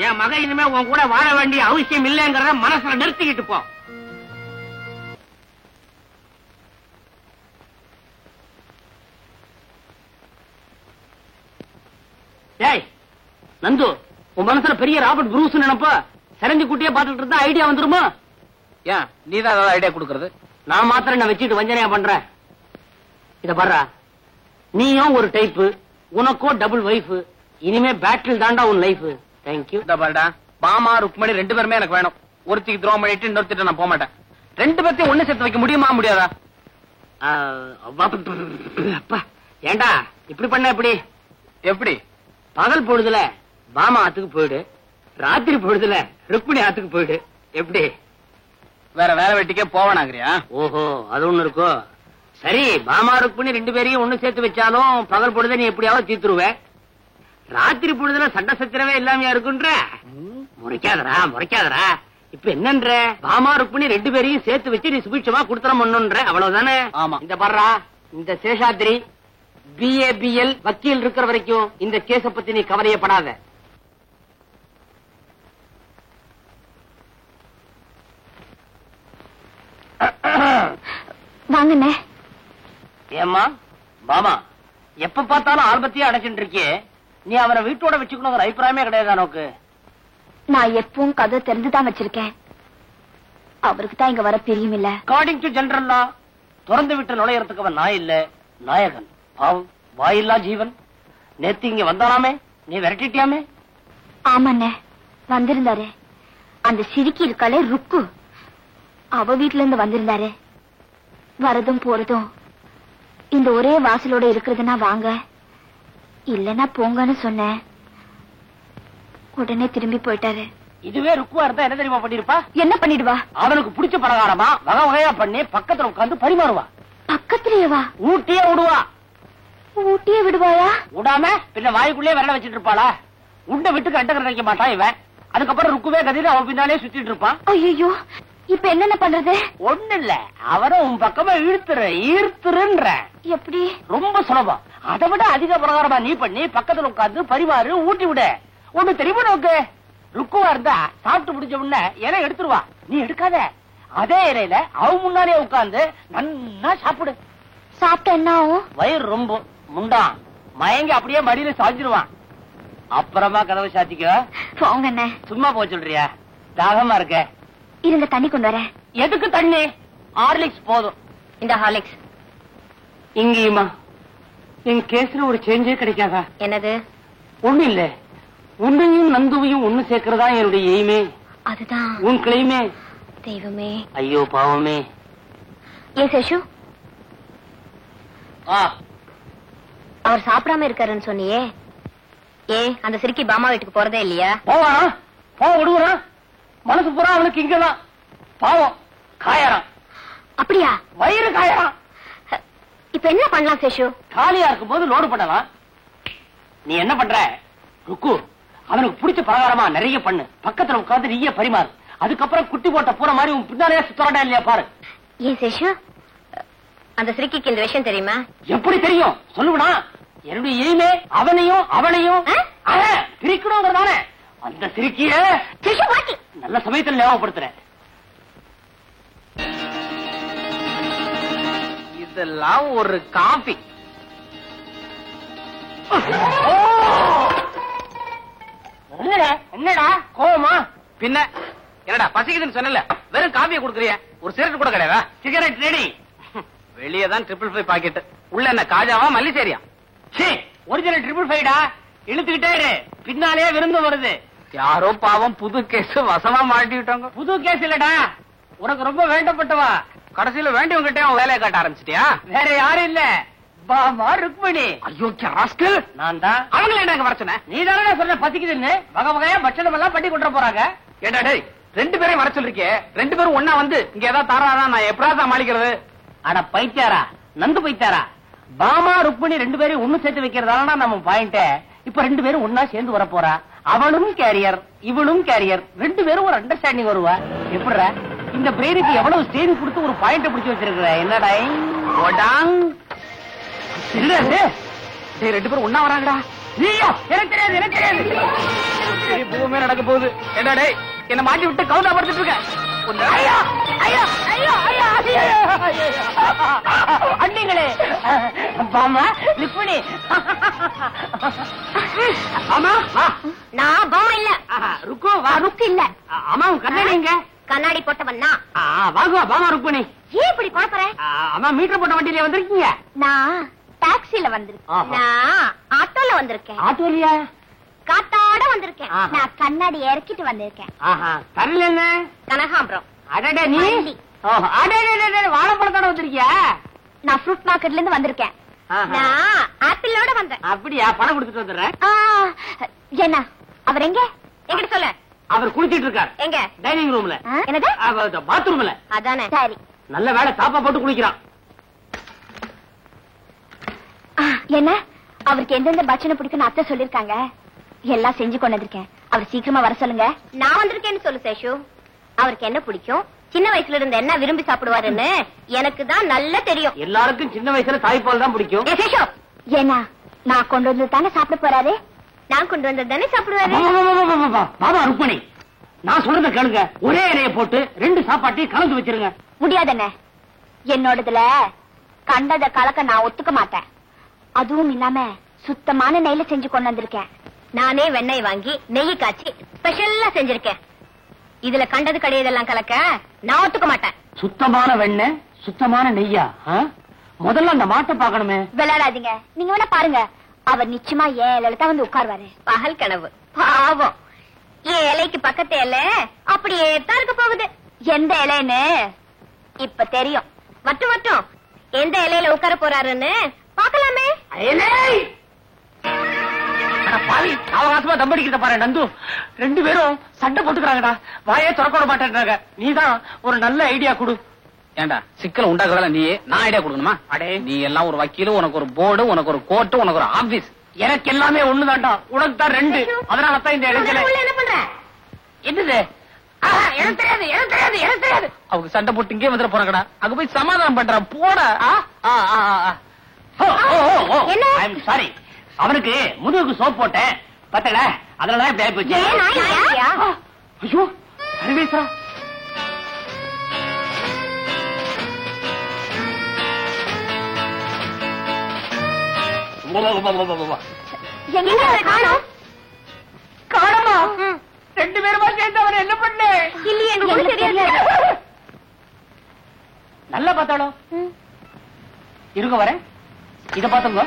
என் மகன் இனிமே உன் கூட வாழ வேண்டிய அவசியம் இல்லைங்கிறத மனசுல நிறுத்திக்கிட்டு போ. டேய் நந்து, உன் மனசுல பெரிய ராபர்ட் ப்ரூஸ் நினைப்ப செரஞ்சு குட்டியே பாத்துட்டு இருந்தா ஐடியா வந்துருமா? ஏன் நீதான் ஏதாவது ஐடியா கொடுக்கறது? நான் மாத்திரம் என்ன வச்சுட்டு வஞ்சனையா பண்றேன். இத பாரு, நீயும் ஒரு டைப்பு, உனக்கோ டபுள் வைஃப். இனிமே பேட்டில் தாண்டா உன் லைஃப். தேங்க்யூ. இத பாருடா, பாமா ருக்மணி 2 பேருமே எனக்கு வேணும். ஒருத்திக்கு துரோகம் பண்ணிட்டு இன்னொருத்திட்ட நான் போக மாட்டேன். 2 பேர்த்தையும் ஒண்ணு சேர்த்து வைக்க முடியுமா முடியாதா? அப்பா ஏண்டா இப்படி பண்ண? எப்படி எப்படி? பகல் பொழுதுல பாமா ஆத்துக்கு போயிடு, ராத்திரி பொழுதுல ருக்மிணி ஆத்துக்கு போயிடு. எப்படி? வேற வேலை வெட்டிக்கே போவனாங்கிறியா? ஓஹோ, அது ஒண்ணு இருக்கோ. சரி, பாமா ருக்மிணி 2 பேரையும் ஒண்ணு சேர்த்து வச்சாலும் பகல் பொழுத நீ எப்படியாவது தீத்துருவ. ராத்திரி பொழுதுல சண்டை சச்சரவே இல்லாமையா இருக்குன்ற? முறைக்காதரா முறைக்காதரா. இப்ப என்னன்ற? பாமா ருக்மிணி 2 பேரையும் சேர்த்து வச்சு நீ சுபிட்சமா குடுத்தரம் பண்ணுன்ற, அவ்வளவுதானே? ஆமா. இந்த பர்றா, இந்த சேஷாத்ரி BABL வக்கீல் இருக்கிற வரைக்கும் இந்த கேஸ பத்தி நீ கவலையப்படாத. வாங்கண்ணே. ஏம்மா பாமா, எப்ப பார்த்தாலும் ஆல்பத்தையே அடைச்சுட்டு இருக்கியே, நீ அவரை வீட்டோட வச்சுக்கணுங்கிற அபிப்பிராயமே கிடையாது நோக்கு. நான் எப்பவும் கதை தெரிஞ்சுதான் வச்சிருக்கேன். அவருக்கு தான் இங்க வர பிரியும் இல்ல. அக்கார்டிங் டு ஜெனரல் லா, திறந்து விட்டு நுழையறதுக்கு அவன் நாய் இல்ல, நாயகன். பாவம், வாயில்லா ஜீவன். நேத்து இங்க வந்தாராமே, நீ விரட்டிட்டியாமே? ஆமாண்ணே, வந்திருந்தாரு. அந்த சிரிக்கி இருக்காளே ருக்கு, அவ வீட்டுல இருந்து வந்திருந்தாரு. வரதும் போறதும் இந்த ஒரே வாசலோட இருக்கிறதுனா வாங்க, இல்லன்னா போங்கன்னு சொன்னேன். உடனே திரும்பி போயிட்டாரு. இதுவே ருக்குவா இருந்தா என்ன தெரியுமா பண்ணிருப்பா? என்ன பண்ணிடுவா? அவனுக்கு பிடிச்ச பலகாரமா வகை வகையா பண்ணி பக்கத்துல உட்கார்ந்து பரிமாறுவா. பக்கத்துலயேவா? ஊட்டியே விடுவா. ஊட்டியே விடுவாயா? விடாம பின்ன வாய்க்குள்ளே விரல வச்சிட்டு இருப்பாளா? உண்டை விட்டு கண்டகர வைக்க மாட்டான் இவன். அதுக்கப்புறம் ருக்குவே கதிர அவன் பின்னாலே சுத்திட்டு இருப்பான். ஐயோ, இப்ப என்னென்ன பண்றது? ஒண்ணு இல்ல, அவரை உன் பக்கமா ஈர்த்துருன்ற. எப்படி? ரொம்ப சுலபம். அதை விட அதிக பிரகாரமா நீ பண்ணி பக்கத்துல உட்கார்ந்து பரிமாறு, ஊட்டி விட. ஒண்ணு தெரியுமா நோக்கு? ருக்குவா இருந்தா சாப்பிட்டு முடிஞ்ச உடனே இலை எடுத்துருவா. நீ எடுக்காத. அதே இலையில அவ முன்னாலே உட்கார்ந்து நன்னா சாப்பிடு. சாப்பிட்ட என்ன ஆகும்? வயிறு ரொம்ப முண்டான் மயங்கி அப்படியே மடியில சாஞ்சிருவான். அப்புறமா கதவை சாத்திக்கோ. போங்க என்ன, சும்மா போக சொல்றியா? தாகமா இருக்க. இருங்க தண்ணி கொண்டு வரேன். எதுக்கு தண்ணி? ஹார்லிக்ஸ் போதும். இந்த ஹார்லிக்ஸ். இங்கேயுமா என் கேஸ்ல ஒரு சேஞ்சே கிடைக்காதா? என்னது? ஒண்ணு இல்ல, உன்னையும் நந்துவையும் ஒண்ணு சேர்க்கறதா என்னுடைய எய்மே. அதுதான் உன் கிளைமே. தெய்வமே. ஐயோ பாவமே. ஏ சேஷு, அவர் சாப்பிடாம இருக்காருன்னு சொன்னியே, ஏ அந்த சிறுக்கி பாமா வீட்டுக்கு போறதே இல்லையா? போவானா? போக விடுவான். மனசு பூரா அவனுக்கு இங்கதான். பாவம் காயறான். அப்படியா? வயிறு காயறான். இப்ப என்ன பண்ணலாம் சேஷு? காலியா இருக்கும் போது லோடு பண்ணலாம். நீ என்ன பண்ற? ருக்கு, அவனுக்கு பிடிச்ச பலகாரமா நிறைய பண்ணு. பக்கத்துல உட்கார்ந்து நிறைய பரிமாறு. அதுக்கப்புறம் குட்டி போட்ட பூர மாதிரி உன் பின்னாலே சுத்தரடா இல்லையா பாரு. ஏன் சேஷு, அந்த சிறுக்கிக்கு இந்த விஷயம் தெரியுமா? எப்படி தெரியும்? சொல்லுவா. என்னுடைய எய்மே அவனையும் அவளையும் பிரிக்கணுங்கிறதானே. அந்த சிறுக்கிய நல்ல சமயத்தில் ஞாபகப்படுத்துறேன். இதெல்லாம் ஒரு காபி. என்னடா கோவமா? பின்ன என்னடா பசிக்குதுன்னு சொன்னல, வெறும் காபியை கொடுக்குறிய? ஒரு சிகரெட் கூட கிடையாதா? Cigarette ready. வெளியே தான் 555 பாக்கெட். உள்ள என்ன காஜாவா மல்லிசேரியா? ஒரிஜினல் 555டா. இழுத்துக்கிட்டே இரு, பின்னாலே விருந்து வருது. யாரோ பாவம் புது கேஸ் வசமா மாட்டிக்கிட்டாங்க. புது கேஸ் இல்லடா, உனக்கு ரொம்ப வேண்டப்பட்டவா. கடைசியில வேண்டியவங்கிட்டே அவன் வேலையை காட்ட ஆரம்பிச்சிட்டியா? வேற யாரும் இல்ல, பாமா ருக்மிணி. ஐயோ ராஸ்கல், நான் தான். அவங்கள என்ன வர சொன்ன? நீ தானே சொன்ன பசிக்குதுன்னு. வகை வகையா பட்சணம் எல்லாம் பண்ணி கொண்டு போறாங்க. ஏடா டேய், 2 பேரையும் வர சொல்லிருக்கே. 2 பேரும் ஒன்னா வந்து இங்க ஏதாவது தாராதான் நான் எப்படா சமாளிக்கிறது? அட பைத்தியாரா, நந்து பைத்தியாரா. பாமா ருக்மிணி 2 பேரையும் ஒண்ணு சேர்த்து வைக்கிறதானா நம்ம பாயிண்ட். இப்ப 2 பேரும் ஒன்னா சேர்ந்து வர போறா. அவளும் கேரியர், இவளும் கேரியர். 2 பேரும் ஒரு அண்டர்ஸ்டாண்டிங் வருவா. எப்படிற இந்த பிரெயினுக்கு எவ்வளவு ஸ்டேஜ் கொடுத்து ஒரு பாயிண்ட் பிடிச்சு வச்சிருக்கிற? என்னடா 2 பேரும் ஒன்னா வராங்கடா. நீயோ? எனக்கு தெரியாது, எனக்கு தெரியாது. பூமே நடக்க போகுது. என்னடா டேய், என்ன மாட்டி விட்டு கவுண்டா படுத்துட்டு இருக்க? அண்ணிங்களே, பாமா ருக்மிணி. ஆமா நான் பாமா இல்ல. ருக்கு வா. ருக்கு இல்ல. அம்மா கண்ணாடிங்க. கண்ணாடி போட்டவன் தான். வாங்குவா பாமா ருக்மிணி. ஏன் இப்படி குழப்பற? அம்மா மீட்டர் போட்ட வண்டியில வந்திருக்கீங்க? நான் டாக்ஸில வந்திருக்கேன். நான் ஆட்டோல வந்திருக்கேன். ஆட்டோலியா? காத்தாட வந்திருக்கேன். நான் கண்ணாடி இறக்கிட்டு வந்திருக்கேன். தரல என்ன? கனகாம்பரம். அடடே நீ வாழைப்பழத்தோட வந்திருக்கியா? நான் ஃப்ரூட் மார்க்கெட்ல இருந்து வந்திருக்கேன். நான் ஆப்பிளோட வந்தேன். அப்படியா? பணம் கொடுத்துட்டு வந்துடுறேன். என்ன அவர் எங்க? எங்கிட்ட சொல்ல. அவர் குளிச்சிட்டு இருக்காரு. எங்க? டைனிங் ரூம்ல. என்னது? பாத்ரூம்ல. அதானே. சரி. நல்ல வேலை தாப்பா போட்டு குளிக்கிறான். என்ன அவருக்கு எந்தெந்த பட்சணம் பிடிக்கும்னு அத்தை சொல்லிருக்காங்க. எல்லாம் செஞ்சு கொண்டு வந்திருக்கேன். அவர் சீக்கிரமா வர சொல்லுங்க. நான் வந்திருக்கேன்னு சொல்லு சேஷு. அவருக்கு என்ன பிடிக்கும், சின்ன வயசுல இருந்து என்ன விரும்பி சாப்பிடுவாருன்னு எனக்கு தான் நல்லா தெரியும். எல்லாருக்கும் சின்ன வயசுல தாய்ப்பால் தான் பிடிக்கும். சேஷு, ஏன்னா நான் கொண்டு வந்து தானே சாப்பிட போறாரு. நான் கொண்டு வந்து தானே சாப்பிடுவாரு. பாபா ருக்மிணி, நான் சொல்றத கேளுங்க. ஒரே இலையை போட்டு 2 சாப்பாட்டையும் கலந்து வச்சிருங்க. முடியாதுன்னு. என்னோடதுல கண்டத கலக்க நான் ஒத்துக்க மாட்டேன். அதுவும் இல்லாம சுத்தமான நெய்ல செஞ்சு கொண்டு வந்திருக்கேன். நானே வெண்ணெய் வாங்கி நெய் காய்ச்சி ஸ்பெஷலா செஞ்சிருக்கேன். இதுல கண்டது கிடையதெல்லாம் கலக்க நான் ஒத்துக்க மாட்டேன். சுத்தமான வெண்ணெய், சுத்தமான நெய்யா? முதல்ல அந்த மாட்டை பாக்கணுமே. விளையாடாதீங்க. நீங்க வேணா பாருங்க, அவர் நிச்சயமா ஏழைதான் வந்து உட்காருவாரு. பகல் கனவு. பாவம், இலைக்கு பக்கத்து இலை அப்படியே தான் இருக்க போகுது. எந்த இலைன்னு இப்ப தெரியும். மட்டும் எந்த இலையில உட்கார போறாருன்னு பாக்கலாமே. அவகாசமா தம்படிக்கிறத பாரு நந்து. 2 பேரும் சண்டை போட்டுக்கிறாங்கடா. வாயே திறக்க மாட்டேன்றாங்க. நீதான் ஒரு நல்ல ஐடியா கொடு. ஏண்டா சிக்கல் உண்டாக்குறதா நீ? நான் ஐடியா கொடுக்கணுமா? அடே நீ எல்லாம் ஒரு வக்கீல், உனக்கு ஒரு போர்டு, உனக்கு ஒரு கோர்ட்டு, உனக்கு ஒரு ஆபீஸ். எனக்கு எல்லாமே ஒண்ணுதான்டா. உனக்கு தான் 2. அதனாலதான் இந்த இடைஞ்சல. என்ன பண்ற? என்னது? எனக்கு தெரியாது, எனக்கு தெரியாது, எனக்கு தெரியாது. அவங்க சண்டை போட்டு இங்கே வந்துட போறாங்கடா. அங்க போய் சமாதானம் பண்றா போடா. சாரி, அவனுக்கு முதுகுக்கு சோப் போட்டேன் பத்தல, அதனாலதான் இப்படி ஆகி போச்சு. ஐயோ அறிவேசா, காணமா 2 பேருமா சேர்ந்து அவன் என்ன பண்ண? இல்லையே, எனக்கு தெரியாது. நல்லா பார்த்தாலும் இருக்க வரேன். இத பாத்துங்க.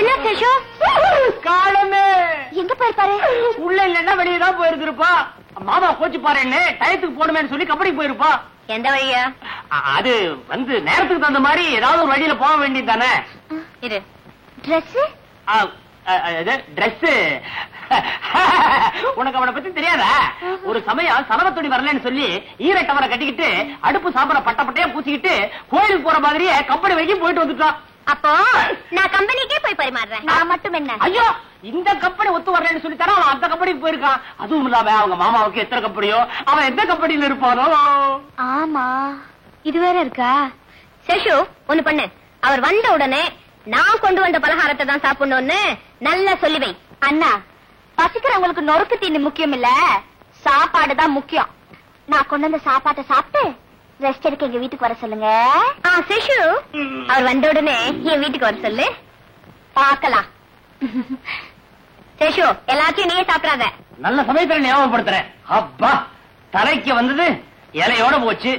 என்ன சேஷு? காலமே எங்க போயிருப்பாரு? உள்ள இல்லன்னா வெளியதான் போயிருப்பா. மாமா கோச்சு பாரு, என்ன டயத்துக்கு போடுமேன்னு சொல்லி கபடி போயிருப்பா. எந்த வழியா? அது வந்து நேரத்துக்கு தகுந்த மாதிரி ஏதாவது ஒரு வழியில போக வேண்டியது தானே. இரு, ட்ரெஸ் ட்ரெஸ் உனக்கு அவனை பத்தி தெரியாதா? ஒரு சமயம் சலவத்துணி வரலன்னு சொல்லி ஈரட்டவரை கட்டிக்கிட்டு அடுப்பு சாப்பிட பட்டப்பட்டையா பூச்சிக்கிட்டு கோயிலுக்கு போற மாதிரியே கம்பெனி வரைக்கும் போயிட்டு வந்துட்டான். அப்போ நான் கம்பெனிக்கே போய் பரிமாறுறேன். நான் மட்டும் என்ன? ஐயோ, இந்த கம்பெனி ஒத்து வரலன்னு சொல்லி தர அவன் அந்த கம்பெனிக்கு போயிருக்கான். அதுவும் இல்லாம அவங்க மாமாவுக்கு எத்தனை கம்பெனியோ, அவன் எந்த கம்பெனியில இருப்பானோ. ஆமா, இது வேற இருக்கா? சேஷு ஒண்ணு பண்ணு, அவர் வந்த உடனே நான் கொண்டு வந்த பலகாரத்தை தான் சாப்பிடணும்னு நல்லா சொல்லி வை. அண்ணா, பசிக்கிறவங்களுக்கு நொறுக்கு தீனி முக்கியம் இல்ல, சாப்பாடு தான் முக்கியம். நான் கொண்டு வந்த சாப்பாட்டை சாப்பிட்டு ரெஸ்ட் எடுக்க எங்க வீட்டுக்கு வர சொல்லுங்க. சேஷு, அவர் வந்த உடனே என் வீட்டுக்கு வர சொல்லு, பாக்கலாம். சேஷு, எல்லாத்தையும் நீயே சாப்பிடாத. நல்ல சமயத்துல ஞாபகப்படுத்துறேன். அப்பா, தலைக்கு வந்தது இலையோட போச்சு.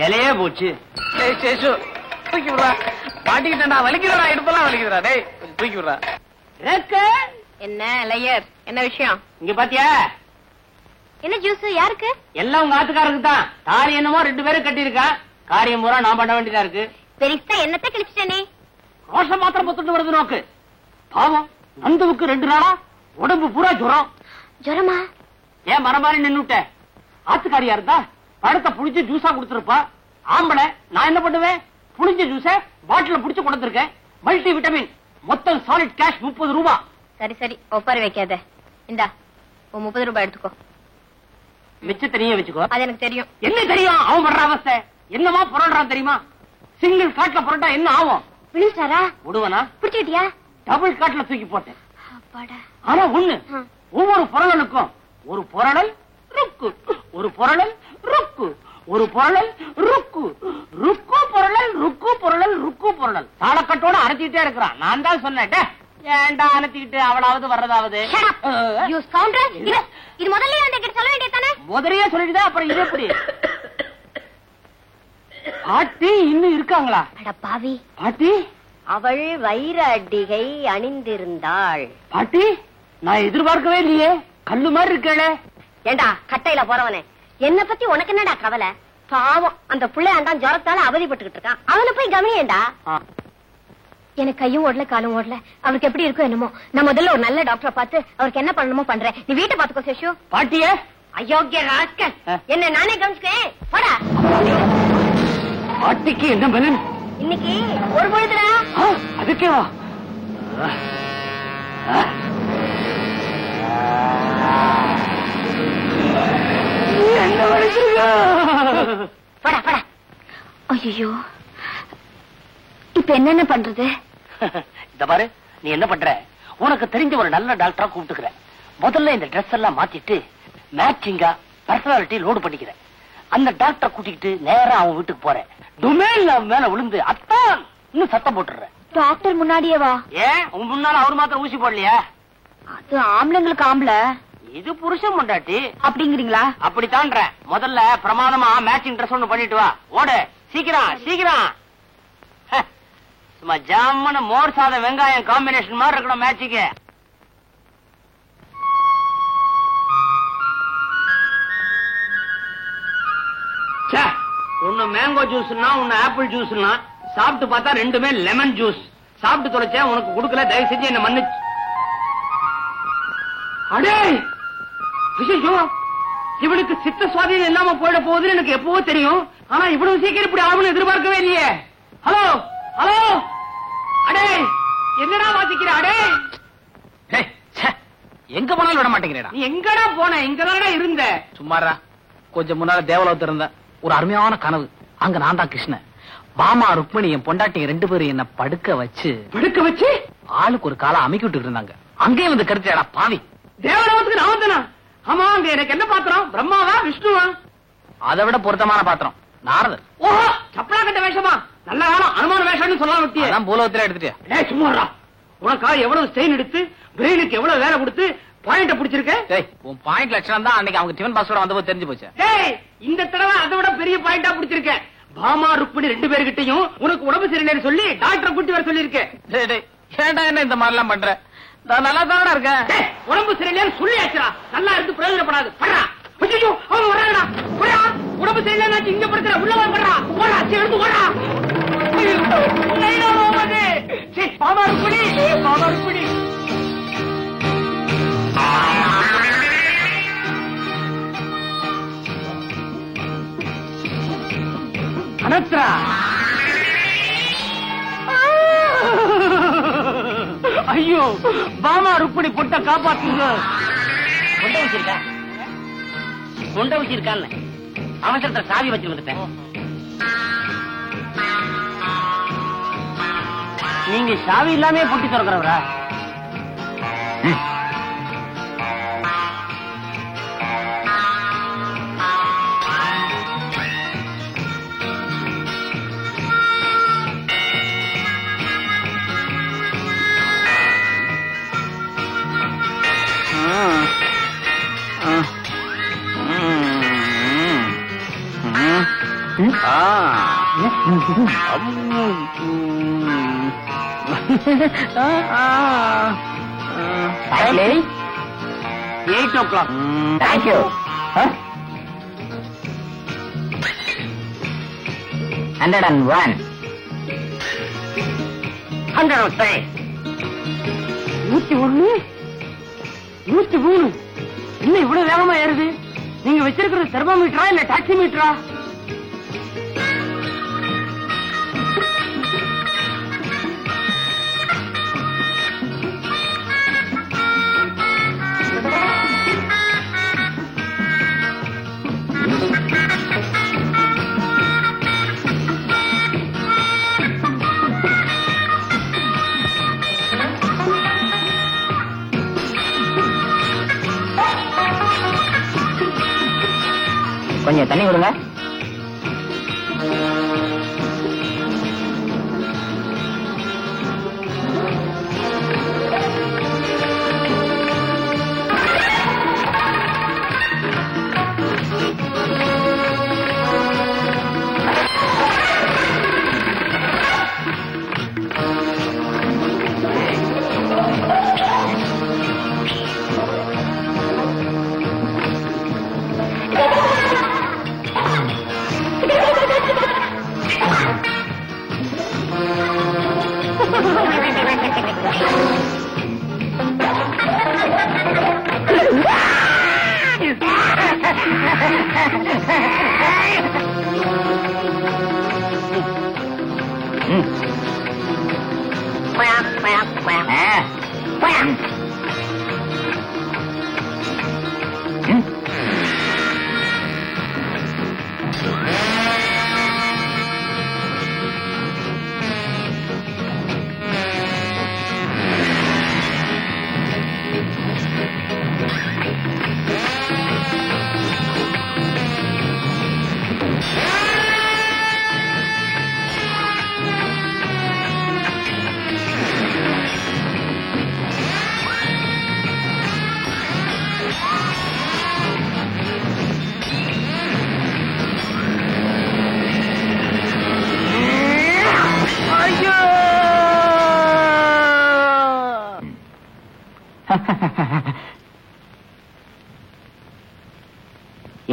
இலையே போச்சு. சேஷு தூக்கி விடுறா. பாட்டிக்கிட்டா வலிக்குறா, இடுப்பெல்லாம் வலிக்குறா. டேய் தூக்கி விடுறா. என்ன லேயர், என்ன விஷயம்? இங்க பாத்தியா? என்ன ஜூஸ்? யாருக்கு? எல்லாம் உங்க ஆத்துக்காரருக்கு தான். தாலி என்னமோ 2 பேரும் கட்டியிருக்கா. காரியம் பூரா நான் பண்ண வேண்டியதா இருக்கு. பெரிசா என்னத்தை கிழிச்சிட்டே? ரோஷம் மாத்திரம் பொத்துட்டு வருது நோக்கு. பாவம் நந்துவுக்கு 2 நாளா உடம்பு பூரா ஜுரம். ஜுரமா? ஏன் மரமாரி நின்னுட்ட? ஆத்துக்காரியா இருந்தா பழத்தை புடிச்சு ஜூஸா குடுத்திருப்பா. ஆம்பளை நான் என்ன பண்ணுவேன்? புளிஞ்ச ஜூஸ பாட்டில புடிச்சு கொடுத்திருக்கேன். மல்டி விட்டமின், மொத்தம் சாலிட் கேஷ் 30 ரூபாய். சரி சரி, ஒப்பாரி வைக்காத. இந்தா 30 ரூபாய் எடுத்துக்கோ. மிச்ச தனியே வச்சுக்கோ. அது எனக்கு தெரியும். என்ன தெரியும்? அவன் பண்ற அவஸ்தை என்னமா புரள்றான் தெரியுமா? சிங்கிள் காட்ல புரட்டா என்ன ஆகும்? விழுந்தாரா? விடுவனா? பிடிச்சிட்டியா? டபுள் காட்ல தூக்கி போட்டேன். அப்பாடா. ஆனா ஒண்ணு, ஒவ்வொரு புரளலுக்கும் ஒரு புரளல் ருக்கு, ஒரு புரளல் ருக்கு, ஒரு புரளல் ருக்கு, ருக்கு புரளல் ருக்கு புரளல் ருக்கு புரளல். தாளக்கட்டோட அரைச்சிட்டே இருக்கிறான். நான் தான் சொன்னேன், ஏண்டா அனுத்திக்கிட்டு அவளாவது வர்றதாவது. இது முதல்லயே வந்து சொல்ல வேண்டியதானே? முதலையே சொல்லிட்டுதான் அப்புறம் இது எப்படி? பாட்டி இன்னும் இருக்காங்களா? அட பாவி. பாட்டி, அவள் வைர அடிகை அணிந்திருந்தாள். பாட்டி, நான் எதிர்பார்க்கவே இல்லையே. கல்லு மாதிரி இருக்கே. ஏண்டா கட்டையில போறவனே, என்ன பத்தி உனக்கு என்னடா கவலை? பாவம், அந்த பிள்ளையாண்டான் ஜுரத்தால அவதிப்பட்டுக்கிட்டு இருக்கான். அவனை போய் கவனியேண்டா. எனக்கு கையும் ஓடல காலும் ஓடல. அவருக்கு எப்படி இருக்கும் என்னமோ. நான் முதல்ல ஒரு நல்ல டாக்டரை பார்த்து அவருக்கு என்ன பண்ணணுமோ பண்றேன். நீ வீட்டை பாத்துக்கோ சேஷு. பாட்டியே, அயோக்கிய ராஸ்கல், என்ன நானே கவனிச்சுக்கேன். போடா. பாட்டிக்கு என்ன பலன் இன்னைக்கு? ஒரு பொழுதுடா. அதுக்கேவா? என்ன வலிக்குதா? போடா போடா. ஐயோ, இப்ப என்னென்ன பண்றது? இந்த பாரு, நீ என்ன பண்ற? உனக்கு தெரிஞ்ச ஒரு நல்ல டாக்டரா கூப்பிட்டுக்கிற. முதல்ல இந்த ட்ரெஸ் எல்லாம் மாத்திட்டு மேட்சிங்கா பர்சனாலிட்டி லோடு பண்ணிக்கிற. அந்த டாக்டரை கூட்டிக்கிட்டு நேரா அவன் வீட்டுக்கு போறேன். டொமேன்ல மேல விழுந்து அத்தான் இன்னும் சத்தம் போட்டுற. டாக்டர் முன்னாடியேவா? ஏன் உன் முன்னால அவர் மாத்திரம் ஊசி போடலையா? அது ஆம்பளைங்களுக்கு ஆம்பளை, இது புருஷன் பொண்டாட்டி. அப்படிங்கிறீங்களா? அப்படித்தான்ற. முதல்ல பிரமாதமா மேட்சிங் ட்ரெஸ் ஒண்ணு பண்ணிட்டு வா. ஓடு சீக்கிரம் சீக்கிரம். சும்மா ஜாமன மோர் சாதம் வெங்காயம் காம்பினேஷன் மாதிரி இருக்கணும் மேட்சிக்கு. ஒன்னு மேங்கோ ஜூஸ்னா ஒன்னு ஆப்பிள் ஜூஸ்னா சாப்பிட்டு பார்த்தா ரெண்டுமே லெமன் ஜூஸ். சாப்பிட்டு தொலைச்சேன், உனக்கு கொடுக்கல, தயவு செஞ்சு என்ன மன்னிச்சு. அடே ஐயோ, இவனுக்கு சித்த சுவாதீனம் இல்லாம போயிட போகுதுன்னு எனக்கு எப்பவோ தெரியும். ஆனா இவ்வளவு சீக்கிரம் இப்படி ஆகும்னு எதிர்பார்க்கவே இல்லையே. ஹலோ ஹலோ, அடே என்னடா வாசிக்கிற? அடே எங்க போனாலும் விட மாட்டேங்கிறா. நீ எங்கடா போன? இங்கதானடா இருந்த. சும்மாரா, கொஞ்சம் முன்னால தேவலோகத்துல இருந்த ஒரு அருமையான கனவு. அங்க நான் தான் கிருஷ்ணன், மாமா ருக்மணி, என் பொண்டாட்டி 2 பேரும் என்ன படுக்க வச்சு ஆளுக்கு ஒரு காலை அமைக்கி விட்டு இருந்தாங்க. அங்கேயும் வந்து கருத்துடா பாவி. தேவலோகத்துக்கு நான் வந்தனா? ஆமா, அங்க எனக்கு என்ன பாத்திரம்? பிரம்மாவா விஷ்ணுவா? அதை விட பொருத்தமான பாத்திரம் நாரதர். ஓஹோ, சப்பலா கட்ட வேஷமா? நல்ல காலம் அனுமான வேஷம்னு சொல்லலாம். விட்டியா? அதான் பூலோகத்துல எடுத்துட்டியா? டேய் சும்மாடா, உனக்கா எவ்வளவு ஸ்ட்ரெயின் எடுத்து பிரெயினுக்கு எவ்வளவு வேலை கொடுத்து பாயிண்ட பிடிச்சிருக்க. டேய், உன் பாயிண்ட் லட்சணம் தான் அன்னைக்கு அவங்க டிஃபன் பாக்ஸோட வந்தபோது தெரிஞ்சு போச்சு. டேய், இந்த தடவை அதை விட பெரிய பாயிண்டா பிடிச்சிருக்க. பாமா ருக்மணி 2 பேர்கிட்டையும் உனக்கு உடம்பு சரியில்லைன்னு சொல்லி டாக்டரை கூட்டி வர சொல்லியிருக்கேன். டேய் டேய், ஏன்டா என்ன இந்த மாதிரி எல்லாம் பண்ற? நான் நல்லா தானடா இருக்கேன். உடம்பு சரியில்லைன்னு சொல்லியாச்சுடா, நல்லா இருந்து பிரயோஜனப்படாது. படுறா. ஐயோ, அவன் வராங்கடா. போடா, உடம்பு சரியில்லைன்னு இங்க படுத்துற, உள்ள வா. படுறா, போடா, எடுத்து போடா. பாமா ருக்மணி, பாமா ருக்மணி. அனத்ரா, ஐயோ, பாமா ருக்மணி பொட்ட காப்பாத்துங்க. கொண்ட வச்சிருக்கான் அவசரத்தை சாவி வச்சு வந்துட்டேன். நீங்க சாவி இல்லாமே பொட்டி திறக்கிறவரா? Finally, 8 o'clock. thank you. 101. 103. 101, 103. இன்னும் இவ்வளவு வேகமா ஏறுது? நீங்க வச்சிருக்கிறது தெர்மோமீட்டரா இல்ல டாக்ஸி மீட்டரா? கொஞ்சம் தண்ணி கொடுங்க.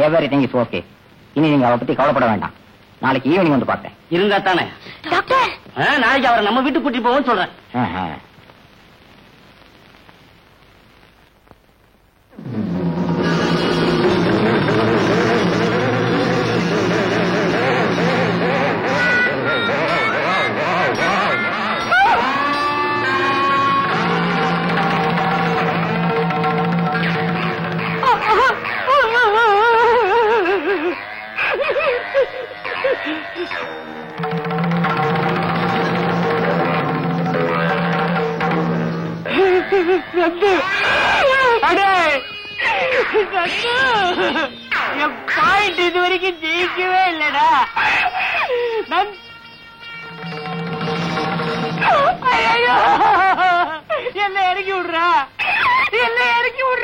Everything is okay. இனி நீங்க அவ பத்தி கவலைப்பட வேண்டாம். நாளைக்கு ஈவினிங் வந்து பார்த்தேன். இருந்தா தானே டாக்டர். நாளைக்கு அவரை நம்ம வீட்டுக்கு கூட்டிட்டு போவோம்னு சொல்றேன். என் பாயிண்ட் இது வரைக்கும் ஜெயிக்கவே இல்லடா. என்ன இறக்கி விடுறா, என்ன இறக்கி விடுற.